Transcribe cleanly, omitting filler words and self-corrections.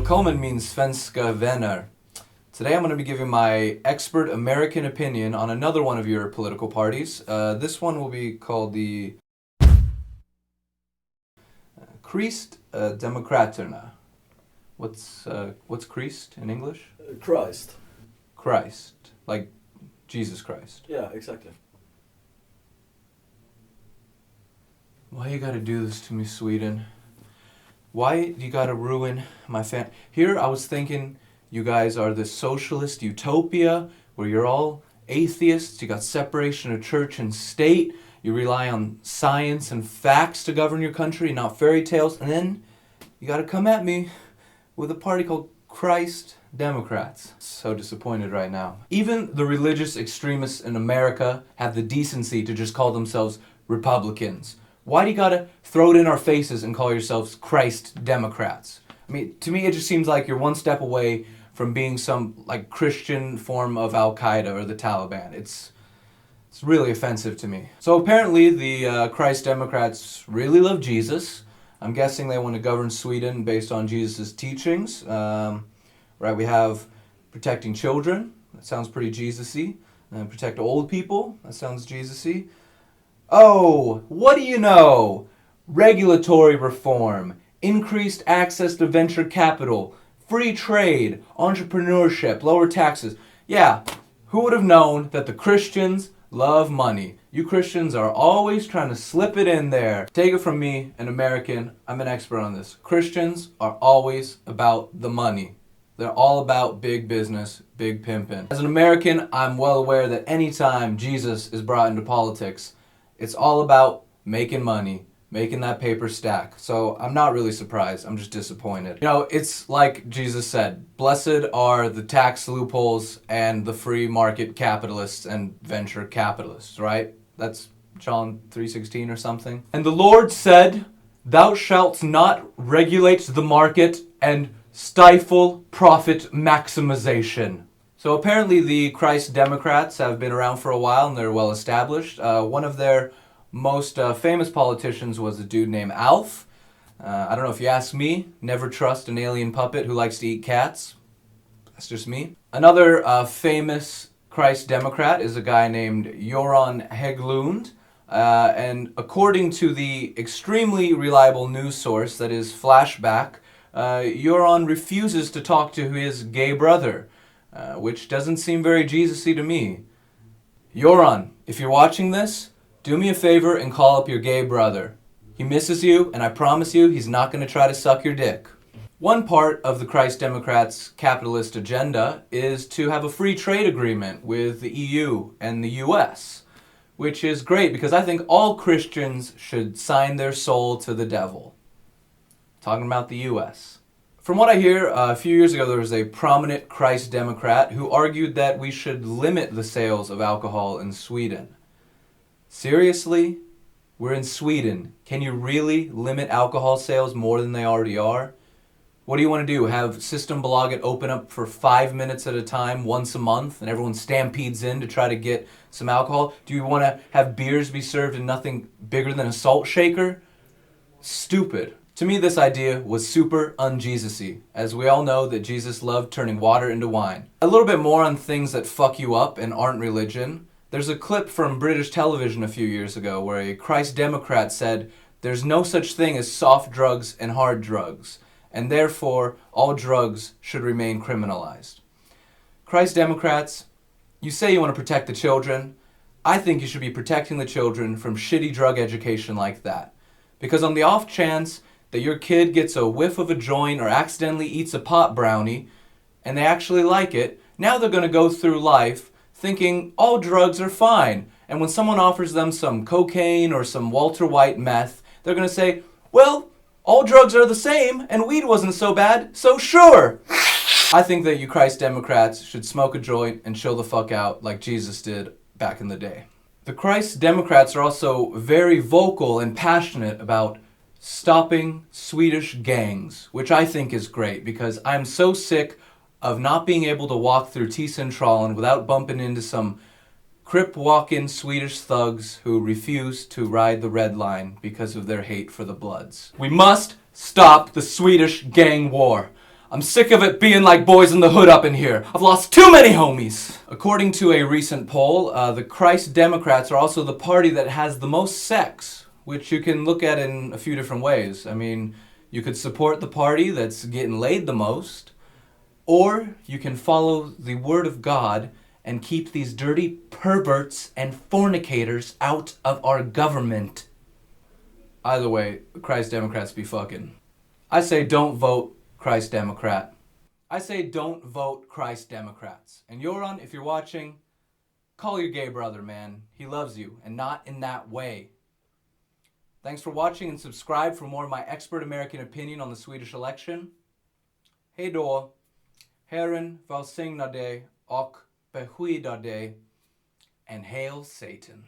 Willkommen means svenska vänner. Today I'm going to be giving my expert American opinion on another one of your political parties. This one will be called the Kristdemokraterna. What's Christ in English? Christ. Christ, like Jesus Christ. Yeah, exactly. Why you gotta do this to me, Sweden? Why you gotta ruin my Here I was thinking you guys are this socialist utopia where you're all atheists, you got separation of church and state, you rely on science and facts to govern your country, not fairy tales, and then you gotta come at me with a party called Christ Democrats. So disappointed right now. Even the religious extremists in America have the decency to just call themselves Republicans. Why do you gotta throw it in our faces and call yourselves Christ Democrats? I mean, to me it just seems like you're one step away from being some like Christian form of Al-Qaeda or the Taliban. It's really offensive to me. So apparently the Christ Democrats really love Jesus. I'm guessing they want to govern Sweden based on Jesus' teachings. Right, we have protecting children. That sounds pretty Jesus-y. And protect old people. That sounds Jesus-y. Oh, what do you know? Regulatory reform, increased access to venture capital, free trade, entrepreneurship, lower taxes. Yeah, who would have known that the Christians love money? You Christians are always trying to slip it in there. Take it from me, an American. I'm an expert on this. Christians are always about the money. They're all about big business, big pimpin'. As an American, I'm well aware that anytime Jesus is brought into politics, it's all about making money, making that paper stack. So I'm not really surprised. I'm just disappointed. You know, it's like Jesus said, blessed are the tax loopholes and the free market capitalists and venture capitalists, right? That's John 3:16 or something. And the Lord said, thou shalt not regulate the market and stifle profit maximization. So apparently the Christ Democrats have been around for a while and they're well established. One of their most famous politicians was a dude named Alf. I don't know, if you ask me, never trust an alien puppet who likes to eat cats. That's just me. Another famous Christ Democrat is a guy named Göran Hägglund. And according to the extremely reliable news source that is Flashback, Göran refuses to talk to his gay brother. Which doesn't seem very Jesus-y to me. Göran, if you're watching this, do me a favor and call up your gay brother. He misses you, and I promise you he's not going to try to suck your dick. One part of the Christ Democrats' capitalist agenda is to have a free trade agreement with the EU and the US, which is great because I think all Christians should sign their soul to the devil. Talking about the US. From what I hear, a few years ago there was a prominent Christ Democrat who argued that we should limit the sales of alcohol in Sweden. Seriously? We're in Sweden. Can you really limit alcohol sales more than they already are? What do you want to do? Have Systembolaget open up for 5 minutes at a time once a month and everyone stampedes in to try to get some alcohol? Do you want to have beers be served in nothing bigger than a salt shaker? Stupid. To me, this idea was super un-Jesus-y, as we all know that Jesus loved turning water into wine. A little bit more on things that fuck you up and aren't religion. There's a clip from British television a few years ago where a Christ Democrat said, there's no such thing as soft drugs and hard drugs, and therefore all drugs should remain criminalized. Christ Democrats, you say you want to protect the children. I think you should be protecting the children from shitty drug education like that. Because on the off chance that your kid gets a whiff of a joint or accidentally eats a pot brownie, and they actually like it, now they're going to go through life thinking all drugs are fine. And when someone offers them some cocaine or some Walter White meth, they're going to say, well, all drugs are the same, and weed wasn't so bad, so sure. I think that you Christ Democrats should smoke a joint and chill the fuck out like Jesus did back in the day. The Christ Democrats are also very vocal and passionate about stopping Swedish gangs, which I think is great because I'm so sick of not being able to walk through T-Centralen without bumping into some crip walk-in Swedish thugs who refuse to ride the red line because of their hate for the Bloods. We must stop the Swedish gang war. I'm sick of it being like boys in the hood up in here. I've lost too many homies. According to a recent poll, the Christ Democrats are also the party that has the most sex, which you can look at in a few different ways. I mean, you could support the party that's getting laid the most, or you can follow the word of God and keep these dirty perverts and fornicators out of our government. Either way, Christ Democrats be fucking. I say don't vote Christ Democrat. I say don't vote Christ Democrats. And Göran, if you're watching, call your gay brother, man. He loves you, and not in that way. Thanks for watching, and subscribe for more of my expert American opinion on the Swedish election. Hej då. Herren välsigna dig och beskydda dig. And hail Satan.